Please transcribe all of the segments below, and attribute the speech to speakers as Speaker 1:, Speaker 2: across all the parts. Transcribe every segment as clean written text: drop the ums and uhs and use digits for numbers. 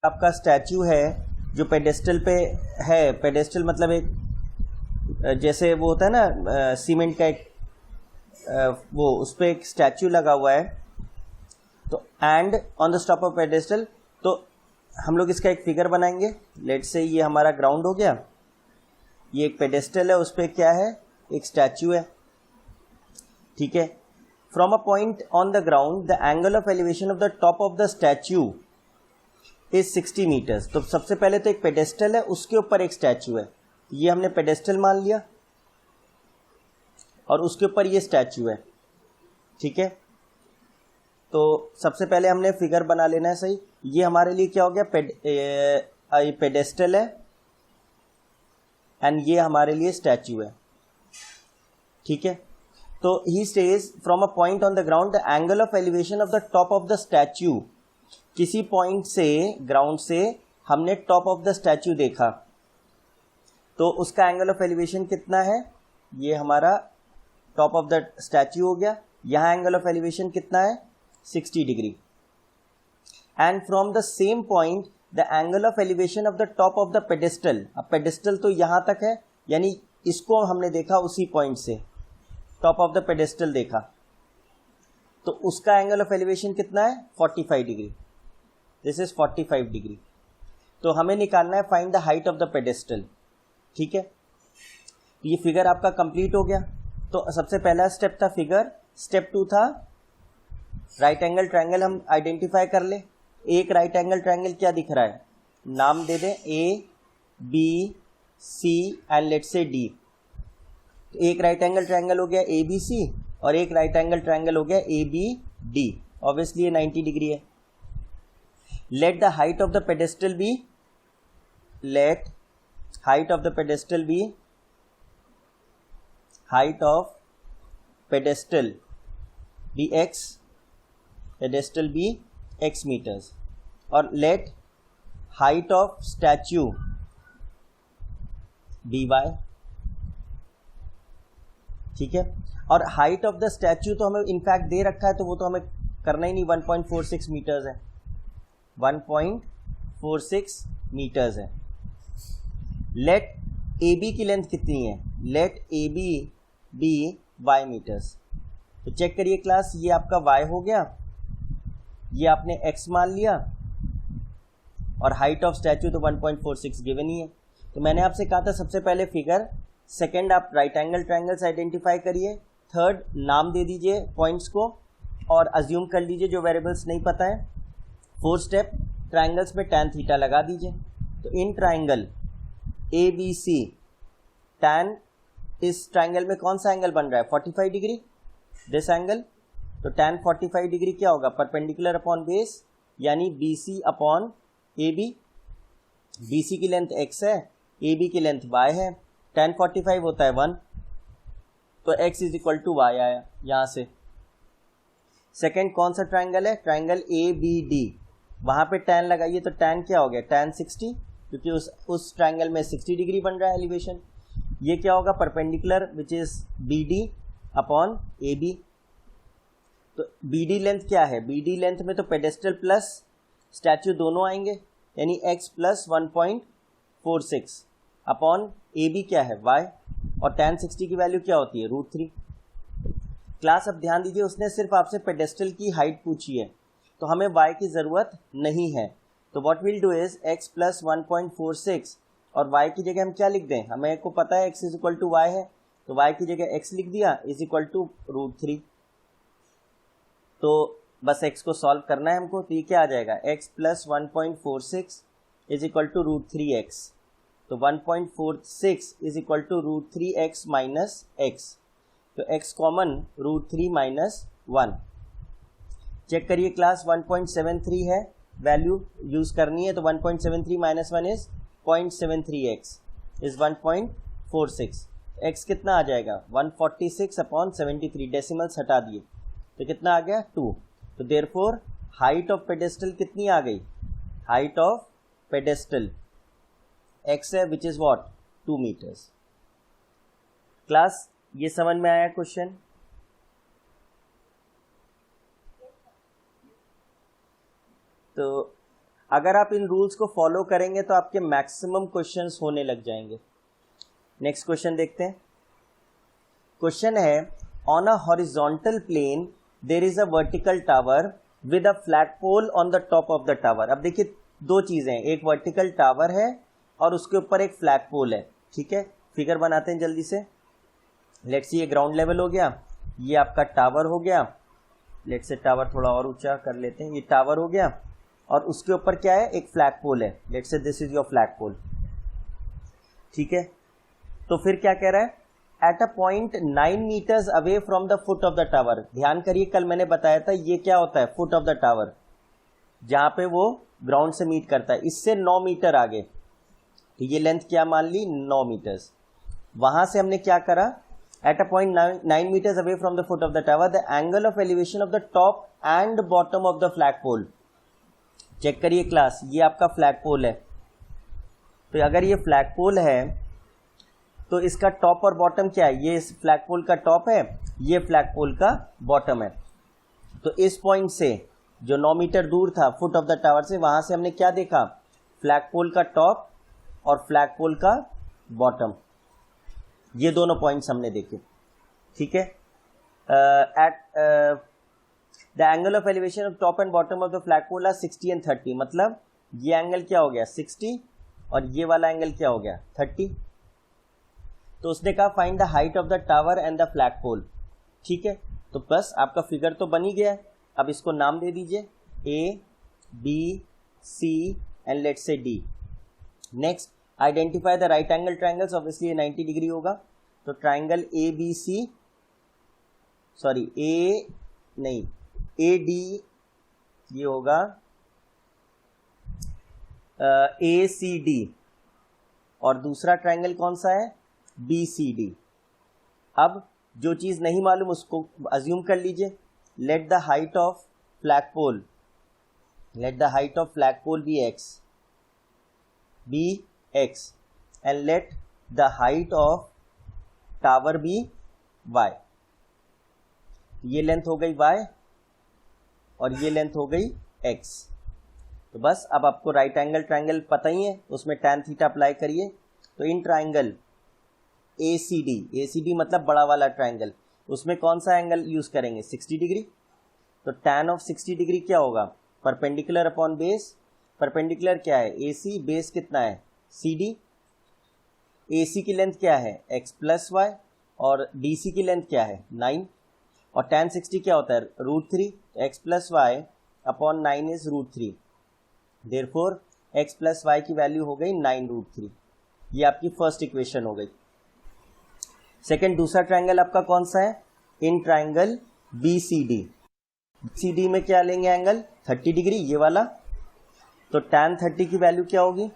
Speaker 1: आपका स्टैचू है जो पेडेस्टल पे है, पेडेस्टल मतलब एक जैसे वो होता है ना सीमेंट का एक वो उस पर एक स्टैचू लगा हुआ है, तो and on the top of pedestal, तो हम लोग इसका एक फिगर बनाएंगे। लेट्स से ये हमारा ग्राउंड हो गया, ये एक पेडेस्टल है, उस पर क्या है, एक स्टैचू है, ठीक है। From a point on the ground the angle of elevation of the top of the statue is 60 metres. तो सबसे पहले तो एक पेडेस्टल है, उसके ऊपर एक स्टैचू है, ये हमने पेडेस्टल मान लिया और उसके ऊपर ये स्टैचू है, ठीक है। तो सबसे पहले हमने फिगर बना लेना है, सही। ये हमारे लिए क्या हो गया, पेडेस्टल है एंड ये हमारे लिए स्टैचू है, ठीक है। तो he stage from a point on the ground the angle of elevation of the top of the statue. किसी पॉइंट से, ग्राउंड से हमने टॉप ऑफ द स्टैचू देखा, तो उसका एंगल ऑफ एलिवेशन कितना है, ये हमारा टॉप ऑफ द स्टैचू हो गया। यहाँ एंगल ऑफ एलिवेशन कितना है, 60 degree. And from the same point the angle of elevation of the top of the pedestal. अब पेडेस्टल तो यहाँ तक है, यानी इसको हमने देखा उसी पॉइंट से, टॉप ऑफ द पेडेस्टल देखा, तो उसका एंगल ऑफ एलिवेशन कितना है, 45 डिग्री। This is 45 degree. तो हमें निकालना है find the height of the pedestal, ठीक है। ये फिगर आपका कंप्लीट हो गया। तो सबसे पहला स्टेप था फिगर, स्टेप 2 था राइट एंगल ट्रायंगल हम आइडेंटिफाई कर ले। एक राइट एंगल ट्रायंगल क्या दिख रहा है, नाम दे दें A B C and let's say D. तो एक राइट एंगल ट्रायंगल हो गया ए बी सी और एक राइट एंगल ट्रायंगल हो गया ए बी डी। ऑब्वियसली ये 90 डिग्री है। Let the height of the pedestal be, let height of the pedestal be, height of pedestal be x, pedestal be x metres, और let height of statue dy, ठीक है। और height of the statue तो हमें in fact they रखा है, तो वो तो हमें करना ही नहीं, 1.46 मीटर्स है, 1.46 मीटर्स है। लेट ए बी की लेंथ कितनी है, let A B be y metres. तो चेक करिए क्लास, ये आपका y हो गया, ये आपने x मान लिया, और हाइट ऑफ स्टैचू तो 1.46 गिवन ही है। तो मैंने आपसे कहा था सबसे पहले फिगर, सेकंड आप राइट एंगल ट्रायंगल्स आइडेंटिफाई करिए, थर्ड नाम दे दीजिए पॉइंट्स को और अज्यूम कर लीजिए जो वेरिएबल्स नहीं पता है। फोर्थ स्टेप, ट्रायंगल्स में tan थीटा लगा दीजिए। तो in triangle A B C, tan इस ट्रायंगल में कौन सा एंगल बन रहा है, 45 डिग्री, दिस एंगल। तो tan 45 डिग्री क्या होगा, परपेंडिकुलर अपॉन बेस, यानी BC अपॉन AB। BC की लेंथ x है, AB की लेंथ y है, tan 45 होता है 1, तो x is equal to y आया यहाँ से। सेकेंड कौन सा ट्रायंगल है, ट्रायंगल ABD, वहाँ पे tan लगाइए तो tan क्या हो गया, tan 60, क्योंकि उस ट्रायंगल में 60 डिग्री बन रहा है एलिवेशन। ये क्या होगा, perpendicular which is BD upon AB। तो BD लेंथ क्या है, BD लेंथ में तो पेडेस्टल प्लस स्टैचू दोनों आएंगे, यानी x प्लस 1.46 अपॉन AB क्या है, y, और tan 60 की वैल्यू क्या होती है, √3। क्लास अब ध्यान दीजिए, उसने सिर्फ आपसे पेडेस्टल की हाइट पूछी है, तो हमें y की ज़रूरत नहीं है। तो what will do is x plus 1.46 और y की जगह हम क्या लिख दें, हमें को पता है x is equal to y है, तो y की जगह x लिख दिया इज इक्वल टू √3। तो बस x को सॉल्व करना है हमको, तो ये क्या आ जाएगा, x plus 1.46 is equal to √3x। तो 1.46 is equal to √3x minus x, तो x कॉमन √3 माइनस 1। चेक करिए क्लास, 1.73 है वैल्यू यूज करनी है, तो 1.73 minus 1 is 0.73x is 1.46। x कितना आ जाएगा, 146 अपॉन 73, डेसिमल्स हटा दिए तो कितना आ गया, 2। तो देयरफॉर हाइट ऑफ पेडेस्टल कितनी आ गई, हाइट ऑफ पेडेस्टल x है which is what, 2 metres. Class ये समझ में आया क्वेश्चन। तो अगर आप इन रूल्स को फॉलो करेंगे तो आपके मैक्सिमम क्वेश्चंस होने लग जाएंगे। नेक्स्ट क्वेश्चन देखते हैं। क्वेश्चन है on a horizontal plane there is a vertical tower with a flag pole on the top of the tower. अब देखिए दो चीजें हैं, एक वर्टिकल टावर है और उसके ऊपर एक फ्लैग पोल है। ठीक है, फिगर बनाते हैं जल्दी से। लेट्स सी ये ग्राउंड लेवल हो गया, ये आपका टावर हो गया। लेट्स से टावर थोड़ा और ऊंचा कर लेते हैं, ये टावर हो गया और उसके ऊपर क्या है, एक फ्लैग पोल है। Let's say this is your flag pole. ठीक है, तो फिर क्या कह रहा है, at a point 9 metres away from the foot of the tower. ध्यान करिए, कल मैंने बताया था ये क्या होता है, फुट ऑफ द टावर, जहां पे वो ग्राउंड से मीट करता है, इससे 9 मीटर आगे। तो ये लेंथ क्या मान ली, 9 मीटर्स। वहां से हमने क्या करा, at a point 9 metres away from the foot of the tower the angle of elevation of the top and bottom of the flag pole. Check करिए क्लास, ये आपका फ्लैग पोल है। तो अगर ये फ्लैग पोल है तो इसका टॉप और बॉटम क्या है, ये इस फ्लैग पोल का टॉप है, ये फ्लैग पोल का बॉटम है। तो इस पॉइंट से जो 9 मीटर दूर था फुट ऑफ द टावर से, वहां से हमने क्या देखा, फ्लैग पोल का टॉप और फ्लैग पोल का बॉटम, ये दोनों पॉइंट्स हमने देखे। ठीक है, at the angle of elevation of top and bottom of the flag pole are 60 and 30। मतलब ये एंगल क्या हो गया 60 और ये वाला एंगल क्या हो गया 30। तो उसने कहा find the height of the tower and the flag pole. ठीक है, तो बस आपका फिगर तो बन ही गया है। अब इसको नाम दे दीजिए A B C and let's say D. Next, identify the right angle triangles. Obviously ये 90 डिग्री होगा, तो triangle A B C, sorry A नहीं ए डी, ये होगा ए सी डी, और दूसरा ट्राइंगल कौन सा है, बी सी डी। अब जो चीज नहीं मालूम उसको अज्यूम कर लीजिए। Let the height of flag pole, let the height of flag pole be x and let the height of tower be y. ये लेंथ हो गई y और ये लेंथ हो गई x। तो बस अब आपको राइट एंगल ट्राइंगल पता ही है, उसमें tan थीटा अप्लाई करिए। तो इन ट्राइंगल ACD मतलब बड़ा वाला ट्राइंगल, उसमें कौन सा एंगल यूज करेंगे 60 डिग्री। तो tan ऑफ 60 डिग्री क्या होगा, परपेंडिकुलर अपॉन बेस। परपेंडिकुलर क्या है AC, बेस कितना है CD। AC की लेंथ क्या है x प्लस वाई और DC की लेंथ क्या है 9। और tan 60 क्या होता है √3, x plus y upon 9 is √3। Therefore x plus y की वैल्यू हो गई 9√3। ये आपकी फर्स्ट इक्वेशन हो गई। सेकंड, दूसरा ट्राइंगल आपका कौन सा है, इन ट्राइंगल BCD। BCD में क्या लेंगे एंगल 30 डिग्री, ये वाला। तो tan 30 की वैल्यू क्या होगी,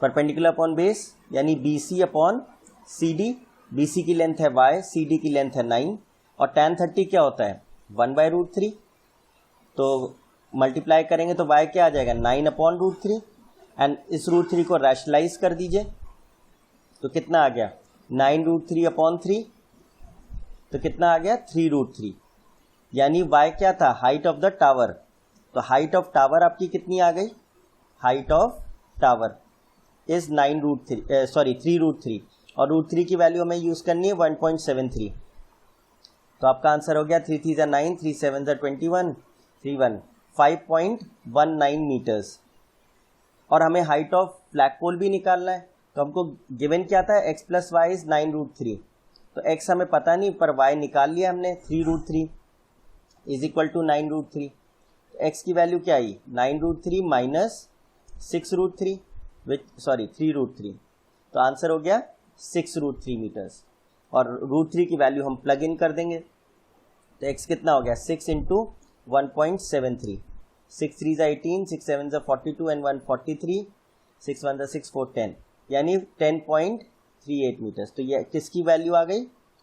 Speaker 1: परपेंडिकुलर अपॉन बेस यानी BC अपॉन CD। BC की लेंथ है y, CD की लेंथ है 9 और tan 30 क्या होता है 1/√3। तो मल्टीप्लाई करेंगे तो y क्या आ जाएगा 9/√3 एंड इस √3 को रैशनलाइज कर दीजिए तो कितना आ गया 9√3/3। तो कितना आ गया 3√3। यानी y क्या था, हाइट ऑफ द टावर। तो हाइट ऑफ टावर आपकी कितनी आ गई, हाइट ऑफ टावर इज 3√3 और √3 की वैल्यू हमें यूज करनी है 1.73। तो आपका आंसर हो गया 3 3 9 3 7 21 31 5.19 मीटर्स। और हमें हाइट ऑफ फ्लैग पोल भी निकालना है। तो हमको गिवन क्या था x प्लस वाई इज 9√3। तो x हमें पता नहीं पर y निकाल लिया हमने 3√3 इज इक्वल टू 9√3। x की वैल्यू क्या आई 9√3 माइनस 6√3 3√3। तो आंसर हो गया 6√3 मीटर्स। और √3 की वैल्यू हम प्लग इन कर देंगे तो x कितना हो गया 6 इंटू 1.73। 6 3 18, 6 7 42 एंड 143, 6 1 6 4 10 यानी 10.38 मीटर्स। तो ये किसकी वैल्यू आ गई,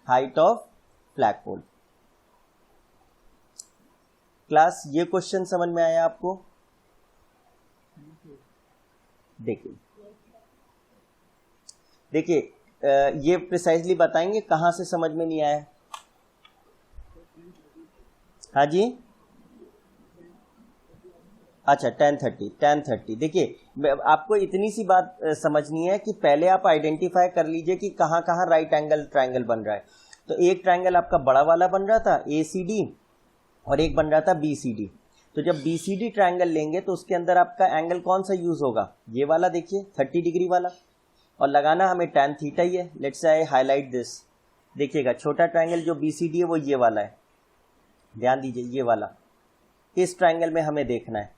Speaker 1: height of flag pole. Class ये क्वेश्चन समझ में आया आपको? देखिए ये प्रिसाइजली बताएंगे कहां से समझ में नहीं आया। हाँ जी, अच्छा 1030 देखिए आपको इतनी सी बात समझनी है कि पहले आप आइडेंटिफाई कर लीजिए कि कहाँ कहाँ राइट एंगल ट्रायंगल बन रहा है। तो एक ट्रायंगल आपका बड़ा वाला बन रहा था ACD और एक बन रहा था BCD। तो जब BCD ट्रायंगल लेंगे तो उसके अंदर आपका एंगल कौन सा यूज होगा, ये वाला देखिए 30 डिग्री वाला, और लगाना हमें tan थीटा ही है। लेट्स से आई हाईलाइट दिस, देखिएगा छोटा ट्रायंगल जो BCD है वो ये वाला है, ध्यान दीजिए ये वाला, इस ट्रायंगल में हमें देखना है।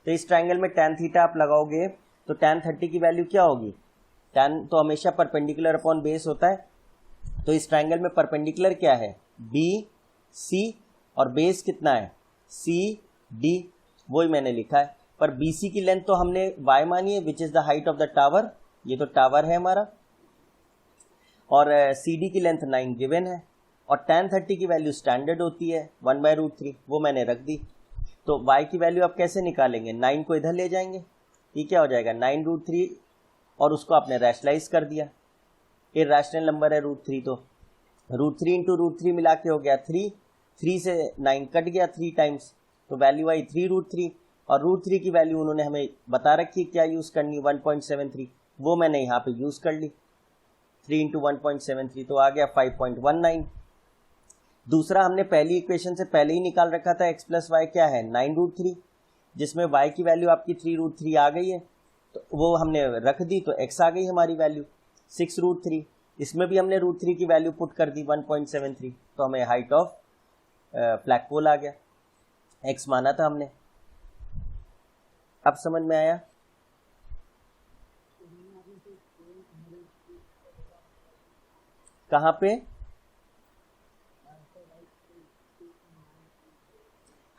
Speaker 1: तो इस ट्रायंगल में tan थीटा आप लगाओगे तो tan 30 की वैल्यू क्या होगी, tan तो हमेशा परपेंडिकुलर अपॉन बेस होता है, तो इस ट्रायंगल में परपेंडिकुलर क्या है BC और बेस कितना है CD, वही मैंने लिखा है। पर BC की लेंथ तो हमने y मानी है which is the height of the tower, ये तो टावर है हमारा, और CD की लेंथ 9 गिवन है, और tan 30 की वैल्यू स्टैंडर्ड होती है 1/√3, वो मैंने रख दी। तो y की वैल्यू आप कैसे निकालेंगे, 9 को इधर ले जाएंगे, ये क्या हो जाएगा 9√3, और उसको आपने रैशनलाइज कर दिया, इर्रेशनल नंबर है √3, तो √3 इंटू √3 मिला के हो गया 3 से 9 कट गया 3 टाइम्स, तो वैल्यू आई 3√3, और √3 की वैल्यू उन्होंने हमें बता रखी है क्या यूज़ करनी 1.73, वो मैंने यहाँ पे यूज़ कर ली, 3 इंटू 1.73 तो आ गया 5.19। दूसरा हमने पहली इक्वेशन से पहले ही निकाल रखा था x प्लस वाई क्या है 9√3, जिसमें y की वैल्यू आपकी 3√3 आ गई है, तो वो हमने रख दी, तो x आ गई हमारी वैल्यू 6√3, इसमें भी हमने √3 की वैल्यू पुट कर दी 1.73, तो हमें हाइट ऑफ फ्लैगपोल आ गया, x माना था हमने। अब समझ में आया? कहाँ पे?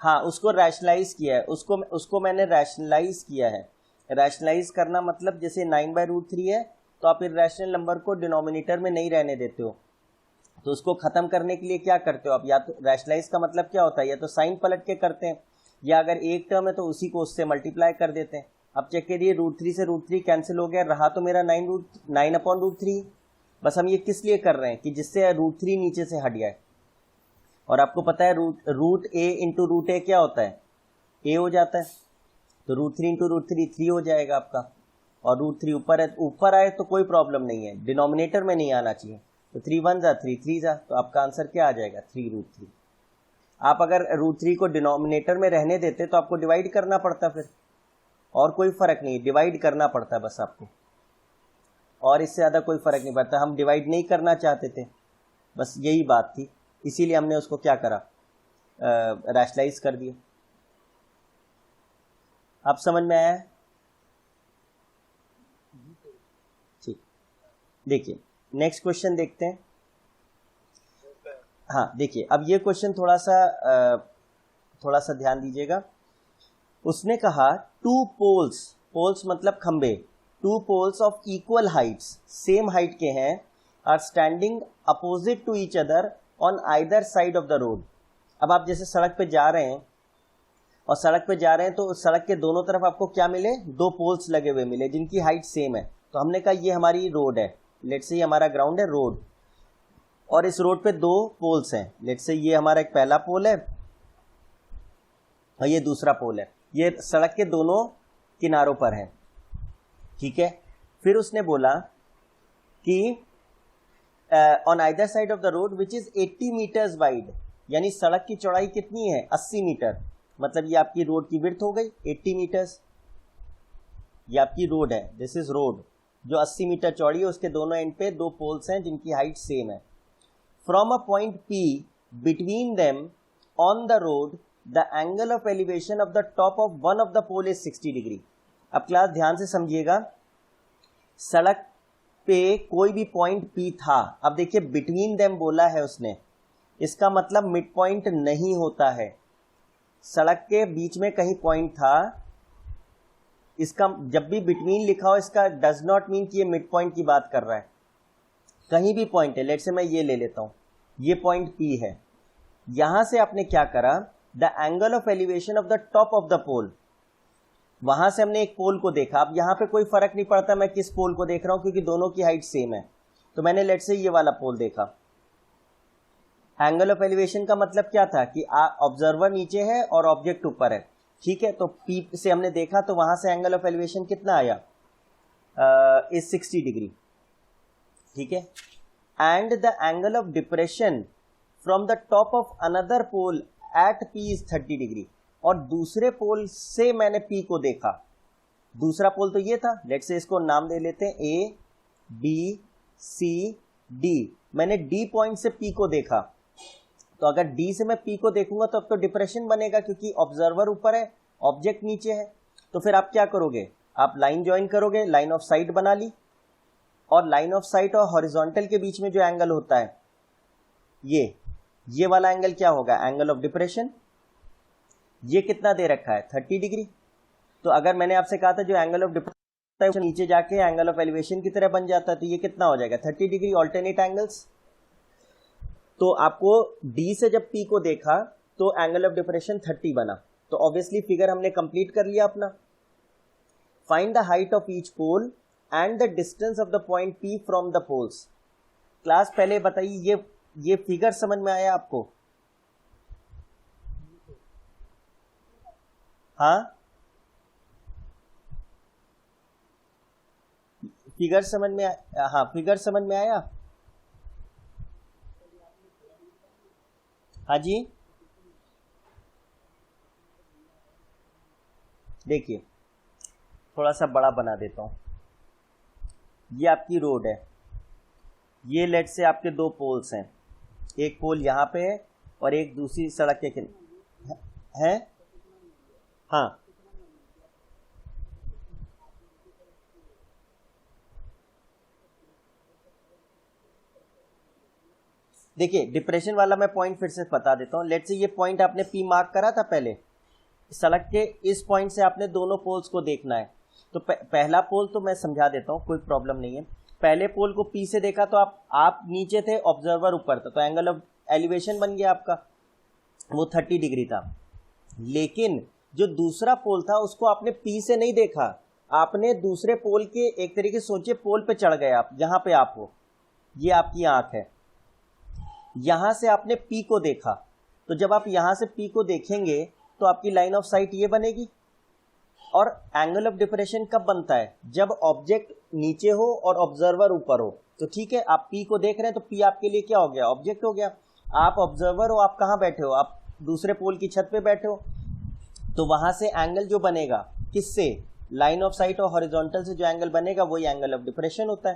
Speaker 1: हाँ उसको रैशनलाइज किया है, उसको मैंने रैशनलाइज किया है। रैशनलाइज करना मतलब जैसे 9/√3 है तो आप इर्रेशनल नंबर को डिनोमिनेटर में नहीं रहने देते हो, तो उसको ख़त्म करने के लिए क्या करते हो आप, या तो रैशनलाइज का मतलब क्या होता है, या तो साइन पलट के करते हैं, या अगर एक टर्म है तो उसी को उससे मल्टीप्लाई कर देते हैं। अब चेक करिए √3 से √3 कैंसिल हो गया, रहा तो मेरा 9/√3, बस हम ये किस लिए कर रहे हैं कि जिससे √3 नीचे से हट जाए, और आपको पता है रूट ए इंटू रूट ए क्या होता है, ए हो जाता है, तो √3 इंटू √3 3 हो जाएगा आपका, और √3 ऊपर है, ऊपर आए तो कोई प्रॉब्लम नहीं है, डिनोमिनेटर में नहीं आना चाहिए, तो 3 1 जा 3 3 जा, तो आपका आंसर क्या आ जाएगा 3√3। आप अगर √3 को डिनोमिनेटर में रहने देते तो आपको डिवाइड करना पड़ता, फिर और कोई फर्क नहीं, डिवाइड करना पड़ता बस आपको, और इससे ज़्यादा कोई फर्क नहीं पड़ता। हम डिवाइड नहीं करना चाहते थे, बस यही बात थी, इसीलिए हमने उसको क्या करा, रैशनलाइज कर दिया। अब समझ में आया? ठीक, देखिए नेक्स्ट क्वेश्चन देखते हैं। हाँ देखिए अब ये क्वेश्चन थोड़ा सा ध्यान दीजिएगा। उसने कहा 2 पोल्स मतलब खंबे, 2 poles of equal heights, same height के हैं, are standing opposite to each other on either side of the road. अब आप जैसे सड़क पे जा रहे हैं, और सड़क पे जा रहे हैं तो सड़क के दोनों तरफ आपको क्या मिले, 2 पोल्स लगे हुए मिले जिनकी हाइट सेम है। तो हमने कहा ये हमारी रोड है, लेट्स से ये हमारा ग्राउंड है रोड, और इस रोड पे 2 पोल्स हैं, लेट्स से ये हमारा एक पहला पोल है और ये दूसरा पोल है, ये सड़क के दोनों किनारों पर है, ठीक है। फिर उसने बोला कि on either side of the road which is 80 metres wide, यानी सड़क की चौड़ाई कितनी है 80 मीटर, मतलब ये आपकी रोड की विड्थ हो गई 80 मीटर्स, ये आपकी रोड है, दिस इज रोड जो 80 मीटर चौड़ी है, उसके दोनों एंड पे 2 पोल्स हैं जिनकी हाइट सेम है। From a point P between them on the road the angle of elevation of the top of one of the pole is 60 degree. अब क्लास ध्यान से समझिएगा, सड़क पे कोई भी पॉइंट P था, अब देखिए बिटवीन देम बोला है उसने, इसका मतलब मिड पॉइंट नहीं होता है, सड़क के बीच में कहीं पॉइंट था, इसका जब भी बिटवीन लिखा हो इसका डज नॉट मीन कि ये मिड पॉइंट की बात कर रहा है, कहीं भी पॉइंट है। लेट्स से मैं ये ले लेता हूं, ये पॉइंट P है, यहां से आपने क्या करा, the angle of elevation of the top of the pole, वहां से हमने एक पोल को देखा। अब यहां पे कोई फर्क नहीं पड़ता मैं किस पोल को देख रहा हूं क्योंकि दोनों की हाइट सेम है, तो मैंने लेट्स से ये वाला पोल देखा। एंगल ऑफ एलिवेशन का मतलब क्या था कि ऑब्जर्वर नीचे है और ऑब्जेक्ट ऊपर है, ठीक है, तो P से हमने देखा तो वहां से एंगल ऑफ एलिवेशन कितना आया, इज 60 डिग्री, ठीक है। And the angle of depression from the top of another pole at P is 30 degree, और दूसरे पोल से मैंने P को देखा, दूसरा पोल तो ये था, लेट से इसको नाम दे लेते हैं A B C D, मैंने D पॉइंट से P को देखा, तो अगर D से मैं P को देखूंगा तो अब तो डिप्रेशन बनेगा, क्योंकि ऑब्जर्वर ऊपर है, ऑब्जेक्ट नीचे है। तो फिर आप क्या करोगे, आप लाइन ज्वाइन करोगे, लाइन ऑफ साइट बना ली, और लाइन ऑफ साइट और हॉरिजॉन्टल के बीच में जो एंगल होता है ये वाला एंगल क्या होगा, एंगल ऑफ डिप्रेशन। ये कितना दे रखा है, 30 डिग्री। तो अगर मैंने आपसे कहा था जो एंगल ऑफ डिप्रेशन नीचे जाके एंगल ऑफ एलिवेशन की तरह बन जाता है, तो ये कितना हो जाएगा, 30 डिग्री, ऑल्टरनेट एंगल्स। तो आपको D से जब P को देखा तो एंगल ऑफ डिप्रेशन 30 बना, तो ऑब्वियसली फिगर हमने कंप्लीट कर लिया अपना। Find the height of each pole and the distance of the point P from the poles. Class पहले बताइए, ये फिगर समझ में आया आपको? हाँ, फिगर समझ में हाँ, फिगर समझ में आया? हाँ जी, देखिए थोड़ा सा बड़ा बना देता हूं। ये आपकी रोड है, ये लेट से आपके दो पोल्स हैं, एक पोल यहाँ पे है और एक दूसरी सड़क के है। हाँ, देखिए डिप्रेशन वाला मैं पॉइंट फिर से बता देता हूँ। लेट से ये पॉइंट आपने P मार्क करा था, पहले सड़क के इस पॉइंट से आपने दोनों पोल्स को देखना है। तो पहला पोल तो मैं समझा देता हूँ, कोई प्रॉब्लम नहीं है। पहले पोल को P से देखा तो आप नीचे थे, ऑब्जर्वर ऊपर था, तो एंगल ऑफ एलिवेशन बन गया आपका, वो 30 डिग्री था। लेकिन जो दूसरा पोल था उसको आपने P से नहीं देखा, आपने दूसरे पोल के, एक तरीके से सोचिए पोल पे चढ़ गए आप, यहाँ पे आप हो, ये आपकी आंख है, यहां से आपने P को देखा। तो जब आप यहां से P को देखेंगे तो आपकी लाइन ऑफ साइट ये बनेगी। और एंगल ऑफ डिप्रेशन कब बनता है, जब ऑब्जेक्ट नीचे हो और ऑब्जर्वर ऊपर हो। तो ठीक है, आप P को देख रहे हैं तो P आपके लिए क्या हो गया, ऑब्जेक्ट हो गया। आप ऑब्जर्वर हो, आप कहाँ बैठे हो, आप दूसरे पोल की छत पे बैठे हो, तो वहां से एंगल जो बनेगा किससे, लाइन ऑफ साइट और हॉरिजॉन्टल से जो एंगल बनेगा वही एंगल ऑफ डिप्रेशन होता है।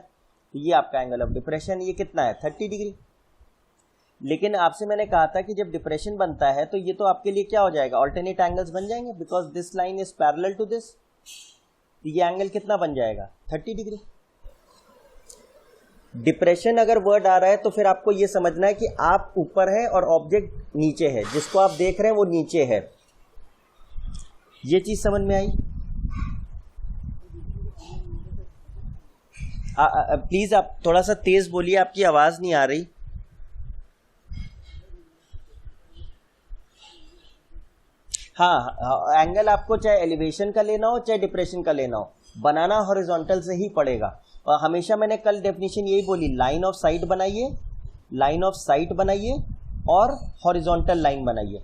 Speaker 1: तो ये आपका एंगल ऑफ डिप्रेशन, ये कितना है, 30 डिग्री। लेकिन आपसे मैंने कहा था कि जब डिप्रेशन बनता है तो ये तो आपके लिए क्या हो जाएगा, ऑल्टरनेट एंगल्स बन जाएंगे, because this line is parallel to this. ये एंगल कितना बन जाएगा, 30 डिग्री। डिप्रेशन अगर वर्ड आ रहा है तो फिर आपको ये समझना है कि आप ऊपर है और ऑब्जेक्ट नीचे है, जिसको आप देख रहे हैं वो नीचे है। ये चीज समझ में आई? प्लीज आप थोड़ा सा तेज बोलिए, आपकी आवाज नहीं आ रही। हाँ, एंगल आपको चाहे एलिवेशन का लेना हो चाहे डिप्रेशन का लेना हो, बनाना हॉरिजॉन्टल से ही पड़ेगा। और हमेशा मैंने कल डेफिनेशन यही बोली, लाइन ऑफ साइट बनाइए, लाइन ऑफ साइट बनाइए और हॉरिजॉन्टल लाइन बनाइए।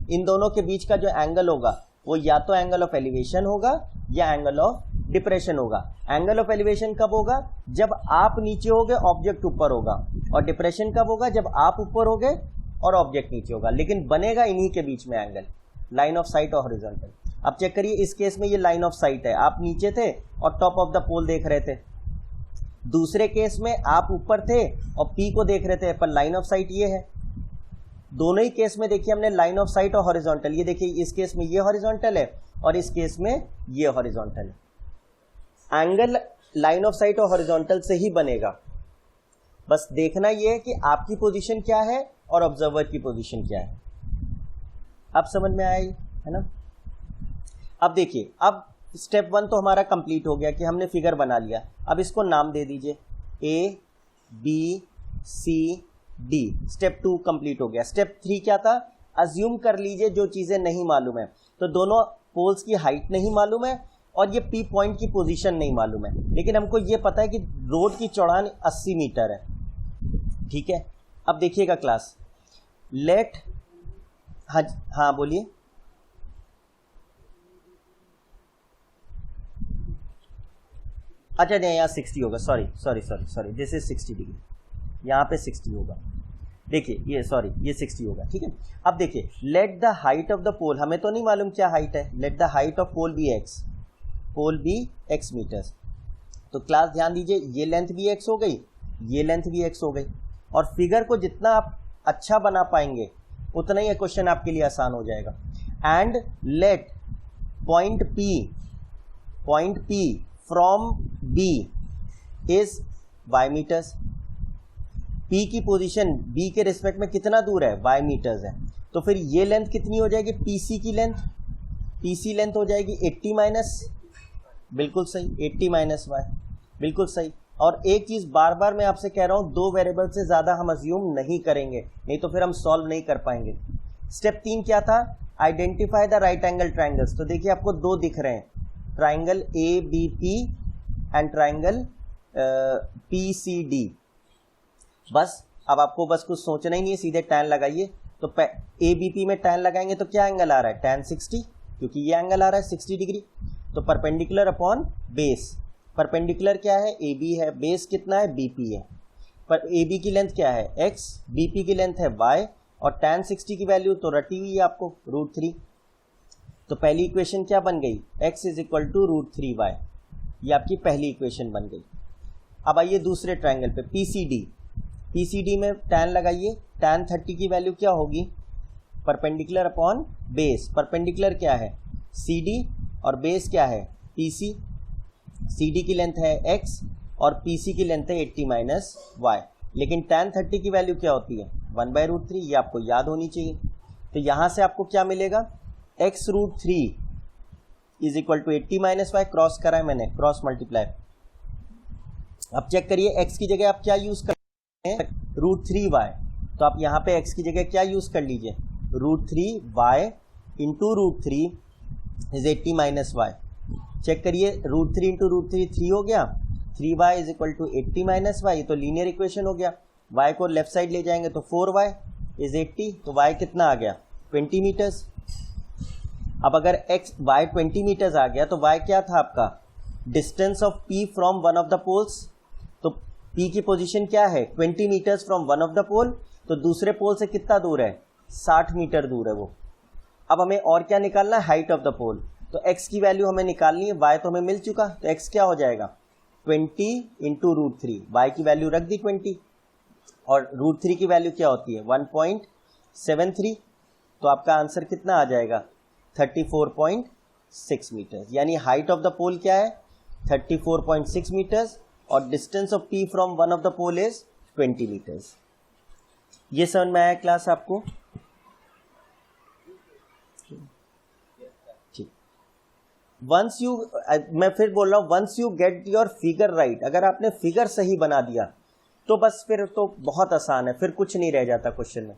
Speaker 1: इन दोनों के बीच का जो एंगल होगा वो या तो एंगल ऑफ एलिवेशन होगा या एंगल ऑफ डिप्रेशन होगा। एंगल ऑफ एलिवेशन कब होगा, जब आप नीचे होगे ऑब्जेक्ट ऊपर होगा, और डिप्रेशन कब होगा, जब आप ऊपर होगे और ऑब्जेक्ट नीचे होगा। लेकिन बनेगा इन्हीं के बीच में एंगल, लाइन ऑफ साइट और हॉरिजॉन्टल। अब चेक करिए, इस केस में ये लाइन ऑफ साइट है, आप नीचे थे और टॉप ऑफ द पोल देख रहे थे। दूसरे केस में आप ऊपर थे और P को देख रहे थे, पर लाइन ऑफ साइट ये है। दोनों ही केस में देखिए हमने लाइन ऑफ साइट और हॉरिजॉन्टल, ये देखिए इस केस में ये हॉरिजॉन्टल है और इस केस में ये हॉरिजॉन्टल है। एंगल लाइन ऑफ साइट और हॉरिजॉन्टल से ही बनेगा। बस देखना ये है कि आपकी पोजीशन क्या है और ऑब्जर्वर की पोजीशन क्या है। अब समझ में आई है ना? अब देखिए, अब स्टेप 1 तो हमारा कंप्लीट हो गया कि हमने फिगर बना लिया। अब इसको नाम दे दीजिए A B C D। Step 2 complete हो गया। स्टेप 3 क्या था, अज्यूम कर लीजिए जो चीजें नहीं मालूम है। तो दोनों पोल्स की हाइट नहीं मालूम है और ये P पॉइंट की पोजीशन नहीं मालूम है, लेकिन हमको ये पता है कि रोड की चौड़ाई 80 मीटर है। ठीक है, अब देखिएगा क्लास, लेट, हाँ बोलिए। अच्छा नहीं, यहाँ 60 होगा, सॉरी, दिस इज 60 डिग्री, यहाँ पे 60 होगा। देखिए ये सॉरी ये 60 होगा, ठीक है। अब देखिए let the height of the pole, हमें तो नहीं मालूम क्या हाइट है, let the height of pole be X, pole be X metres. तो क्लास ध्यान दीजिए, ये लेंथ भी एक्स हो गई, ये लेंथ भी एक्स हो गई, और फिगर को जितना आप अच्छा बना पाएंगे उतना ही क्वेश्चन आपके लिए आसान हो जाएगा। And let point P from B is y metres, P की पोजीशन B के रिस्पेक्ट में कितना दूर है, y मीटर्स है। तो फिर ये लेंथ कितनी हो जाएगी, PC की लेंथ, PC लेंथ हो जाएगी 80 माइनस, बिल्कुल सही, 80 माइनस y, बिल्कुल सही। और एक चीज़ बार बार मैं आपसे कह रहा हूँ, 2 वेरिएबल से ज़्यादा हम अज्यूम नहीं करेंगे, नहीं तो फिर हम सॉल्व नहीं कर पाएंगे। स्टेप 3 क्या था, identify the right angle triangles. तो देखिए आपको 2 दिख रहे हैं, triangle ABP and triangle PCD। बस अब आपको बस कुछ सोचना ही नहीं है, सीधे टैन लगाइए। तो ABP में टैन लगाएंगे तो क्या एंगल आ रहा है, टैन 60, क्योंकि ये एंगल आ रहा है 60 डिग्री। तो परपेंडिकुलर अपॉन बेस, परपेंडिकुलर क्या है, AB है, बेस कितना है, BP है। पर AB की लेंथ क्या है, X, BP की लेंथ है Y, और टैन 60 की वैल्यू तो रटी हुई है आपको, √3। तो पहली इक्वेशन क्या बन गई, X is equal to √3y, ये आपकी पहली इक्वेशन बन गई। अब आइए दूसरे ट्राइंगल पे PCD में टैन लगाइए, टैन 30 की वैल्यू क्या होगी, परपेंडिकुलर अपॉन बेस, परपेंडिकुलर क्या है CD और बेस क्या है PC, CD की लेंथ है X और PC की लेंथ है 80 माइनस y, लेकिन टैन 30 की वैल्यू क्या होती है 1/√3, ये आपको याद होनी चाहिए। तो यहाँ से आपको क्या मिलेगा, x√3 is equal to 80 minus y, cross करा है मैंने, क्रॉस मल्टीप्लाई। अब चेक करिए x की जगह आप क्या यूज कर √3y, तो आप यहाँ पे x की जगह क्या यूज कर लीजिए, √3y into √3 is 80 minus y। Check करिए √3 इंटू √3 3 हो गया, 3y is equal to 80 minus y, तो लीनियर इक्वेशन हो गया। y को लेफ्ट साइड ले जाएंगे तो 4y इज 80, तो y कितना आ गया 20 मीटर्स। अब अगर y 20 मीटर्स आ गया तो y क्या था आपका, distance of P from one of the poles. तो P की पोजीशन क्या है 20 metres from one of the pole, तो दूसरे पोल से कितना दूर है 60 मीटर दूर है वो। अब हमें और क्या निकालना है, हाइट ऑफ द पोल। तो x की वैल्यू हमें निकालनी है, y तो हमें मिल चुका, तो x क्या हो जाएगा 20 इंटू √3, y की वैल्यू रख दी 20, और √3 की वैल्यू क्या होती है 1.73, तो आपका आंसर कितना आ जाएगा 34.6 मीटर्स। यानी हाइट ऑफ द पोल क्या है 34.6 मीटर्स, और distance of P from one of the pole is 20 metres. ये समझ में आया क्लास आपको, ठीक। वंस यू, मैं फिर बोल रहा हूं, once you get your figure right, अगर आपने फिगर सही बना दिया तो बस फिर तो बहुत आसान है, फिर कुछ नहीं रह जाता क्वेश्चन में।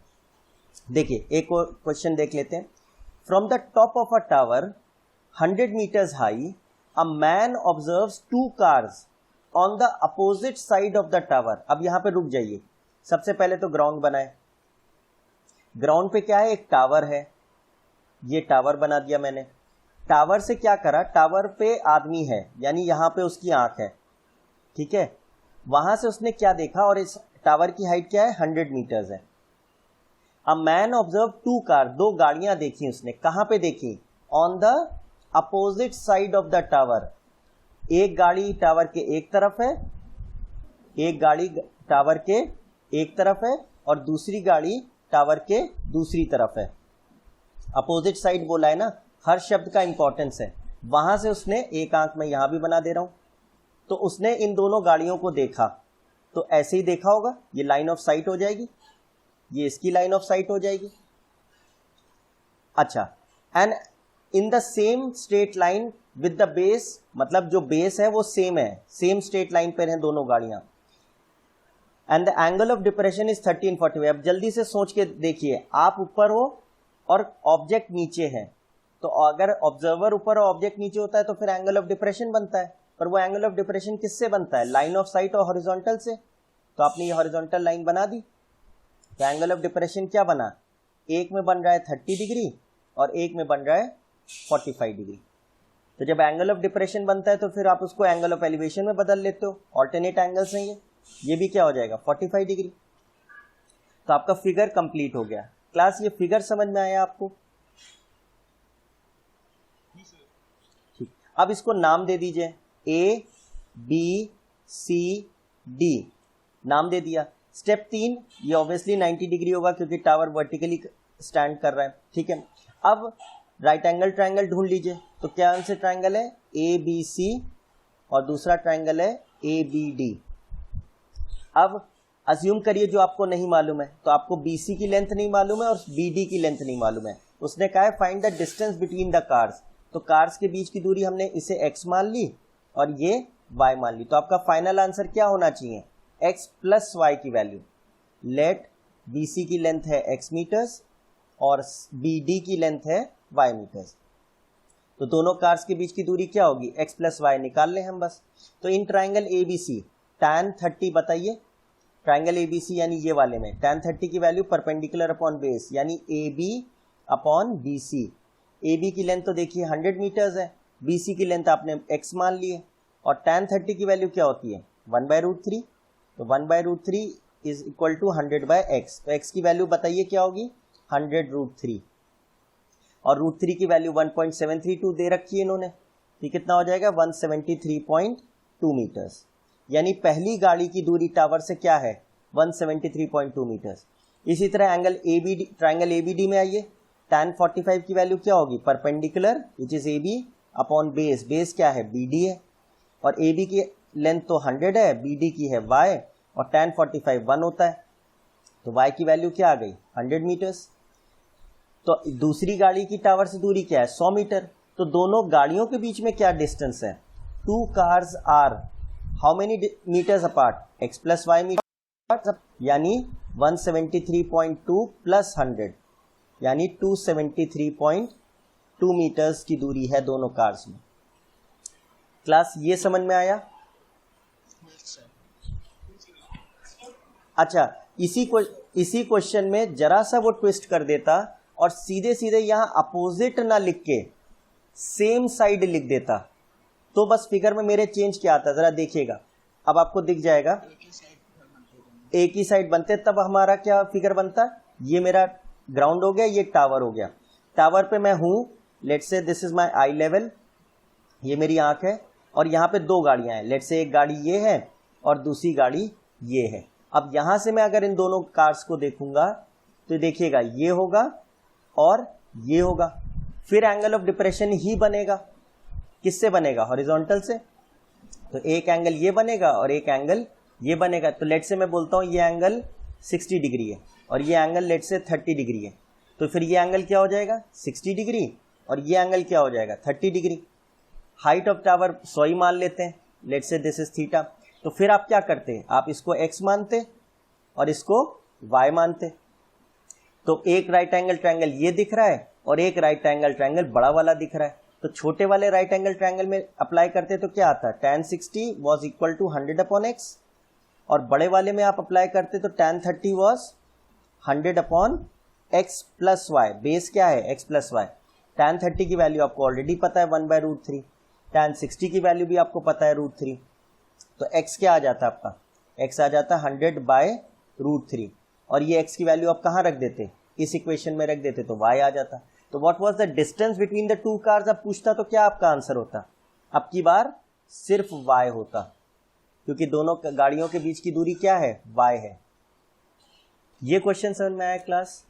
Speaker 1: देखिए एक और क्वेश्चन देख लेते हैं। From the top of a tower 100 metres high, a man observes 2 cars on the opposite side of the tower. अब यहां पे रुक जाइए, सबसे पहले तो ग्राउंड बनाए। ग्राउंड पे क्या है, एक टावर है, ये टावर बना दिया मैंने। टावर से क्या करा, टावर पे आदमी है, यानी यहां पे उसकी आंख है, ठीक है। वहां से उसने क्या देखा, और इस टावर की हाइट क्या है 100 मीटर्स है। अ मैन ऑब्जर्व 2 कार, 2 गाड़ियां देखी उसने, कहां पे देखी, on the opposite side of the tower. एक गाड़ी टावर के एक तरफ है, एक गाड़ी टावर के एक तरफ है, और दूसरी गाड़ी टावर के दूसरी तरफ है। अपोजिट साइड बोला है ना, हर शब्द का इंपॉर्टेंस है। वहां से उसने एक आंख में यहां भी बना दे रहा हूं, तो उसने इन दोनों गाड़ियों को देखा, तो ऐसे ही देखा होगा, ये लाइन ऑफ साइट हो जाएगी, ये इसकी लाइन ऑफ साइट हो जाएगी। अच्छा, and in the same straight line with the base, मतलब जो बेस है वो सेम है, सेम स्ट्रेट लाइन पर हैं दोनों गाड़ियां। And the angle of depression is 1345। अब जल्दी से सोच के देखिए, आप ऊपर हो और ऑब्जेक्ट नीचे है, तो अगर ऑब्जर्वर ऊपर और ऑब्जेक्ट नीचे होता है तो फिर एंगल ऑफ डिप्रेशन बनता है, पर वो एंगल ऑफ डिप्रेशन किससे बनता है, लाइन ऑफ साइट और हॉरिजॉन्टल से। तो आपने ये हॉरिजॉन्टल लाइन बना दी, तो एंगल ऑफ डिप्रेशन क्या बना, एक में बन रहा है 30 डिग्री और एक में बन रहा है 45 डिग्री। तो जब एंगल ऑफ डिप्रेशन बनता है तो फिर आप उसको एंगल ऑफ एलिवेशन में बदल लेते हो, ऑल्टरनेट एंगल्स हैं ये भी क्या हो जाएगा 45 डिग्री। तो आपका फिगर कंप्लीट हो गया। क्लास ये फिगर समझ में आया आपको? ठीक, अब इसको नाम दे दीजिए, A B C D नाम दे दिया। स्टेप 3, ये ऑब्वियसली 90 डिग्री होगा क्योंकि टावर वर्टिकली स्टैंड कर रहा है, ठीक है। अब राइट एंगल ट्रायंगल ढूंढ लीजिए। तो क्या आंसर ट्रायंगल है ABC और दूसरा ट्रायंगल है ABD। अब अज्यूम करिए जो आपको नहीं मालूम है, तो आपको BC की लेंथ नहीं मालूम है और BD की लेंथ नहीं मालूम है। उसने कहा है find the distance between the cars. तो कार्स के बीच की दूरी हमने इसे x मान ली और ये y मान ली। तो आपका फाइनल आंसर क्या होना चाहिए, x प्लस y की वैल्यू। लेट BC की लेंथ है x मीटर्स और BD की लेंथ है y मीटर्स। तो दोनों कार्स के बीच की दूरी क्या होगी, x प्लस वाई निकाल लें हम बस। तो इन ट्राइंगल ABC tan 30 बताइए, ट्राइंगल ABC यानी ये वाले में tan 30 की वैल्यू परपेंडिकुलर अपॉन बेस यानी AB अपॉन BC। AB की लेंथ तो देखिए 100 मीटर्स है, BC की लेंथ आपने x मान ली है और tan 30 की वैल्यू क्या होती है 1/√3। तो 1/√3 इज इक्वल टू 100/x। तो x की वैल्यू बताइए क्या होगी 100√3 और √3 की वैल्यू 1.732 दे रखी है इन्होंने। तो कितना हो जाएगा 173.2 मीटर्स। यानी पहली गाड़ी की दूरी टावर से क्या है 173.2 मीटर्स। इसी तरह एंगल ABD, ट्राइंगल ABD में आइए, tan 45 की वैल्यू क्या होगी perpendicular which is AB upon base. Base क्या है BD है और AB की लेंथ तो 100 है, BD की है y और tan 45 1 होता है। तो y की वैल्यू क्या आ गई 100 मीटर्स। तो दूसरी गाड़ी की टावर से दूरी क्या है 100 मीटर। तो दोनों गाड़ियों के बीच में क्या डिस्टेंस है, 2 cars are how many metres apart, x plus y metre, यानी 173.2 प्लस 100 यानी 273.2 मीटर्स की दूरी है दोनों कार्स में। क्लास ये समझ में आया? अच्छा, इसी क्वेश्चन में जरा सा वो ट्विस्ट कर देता और सीधे सीधे यहां अपोजिट ना लिख के सेम साइड लिख देता, तो बस फिगर में मेरे चेंज क्या आता जरा देखिएगा। अब आपको दिख जाएगा एक ही साइड बनते, तब हमारा क्या फिगर बनता, ये मेरा ग्राउंड हो गया, ये टावर हो गया। टावर पे मैं हूं, let's say this is my I level, ये मेरी आंख है और यहाँ पे दो गाड़ियां हैं। लेट्स से एक गाड़ी ये है और दूसरी गाड़ी ये है। अब यहां से मैं अगर इन दोनों कार्स को देखूंगा तो देखिएगा ये होगा और ये होगा, फिर एंगल ऑफ डिप्रेशन ही बनेगा। किससे बनेगा, हॉरिजॉन्टल से। तो एक एंगल ये बनेगा और एक एंगल ये बनेगा। तो लेट से मैं बोलता हूं ये एंगल 60 डिग्री है और ये एंगल लेट से 30 डिग्री है। तो फिर ये एंगल क्या हो जाएगा 60 डिग्री और ये एंगल क्या हो जाएगा 30 डिग्री। हाइट ऑफ टावर 100 ही मान लेते हैं, लेट से दिस इज थीटा। तो फिर आप क्या करते, आप इसको x मानते और इसको y मानते। तो एक राइट एंगल ट्रायंगल ये दिख रहा है और एक राइट एंगल ट्रायंगल बड़ा वाला दिख रहा है। तो छोटे वाले राइट एंगल ट्रायंगल में अप्लाई करते तो क्या आता है tan 60 was equal to 100 upon x और बड़े वाले में आप अप्लाई करते तो tan 30 was 100 upon x plus y. Base क्या है x प्लस वाई। tan 30 की वैल्यू आपको ऑलरेडी पता है 1/√3, tan 60 की वैल्यू भी आपको पता है √3। तो x क्या आ जाता है आपका, x आ जाता है 100/√3 और ये x की वैल्यू आप कहाँ रख देते, इस इक्वेशन में रख देते तो y आ जाता। तो what was the distance between the two cars अब पूछता तो क्या आपका आंसर होता, अब की बार सिर्फ y होता, क्योंकि दोनों गाड़ियों के बीच की दूरी क्या है y है। ये क्वेश्चन समझ में आया क्लास?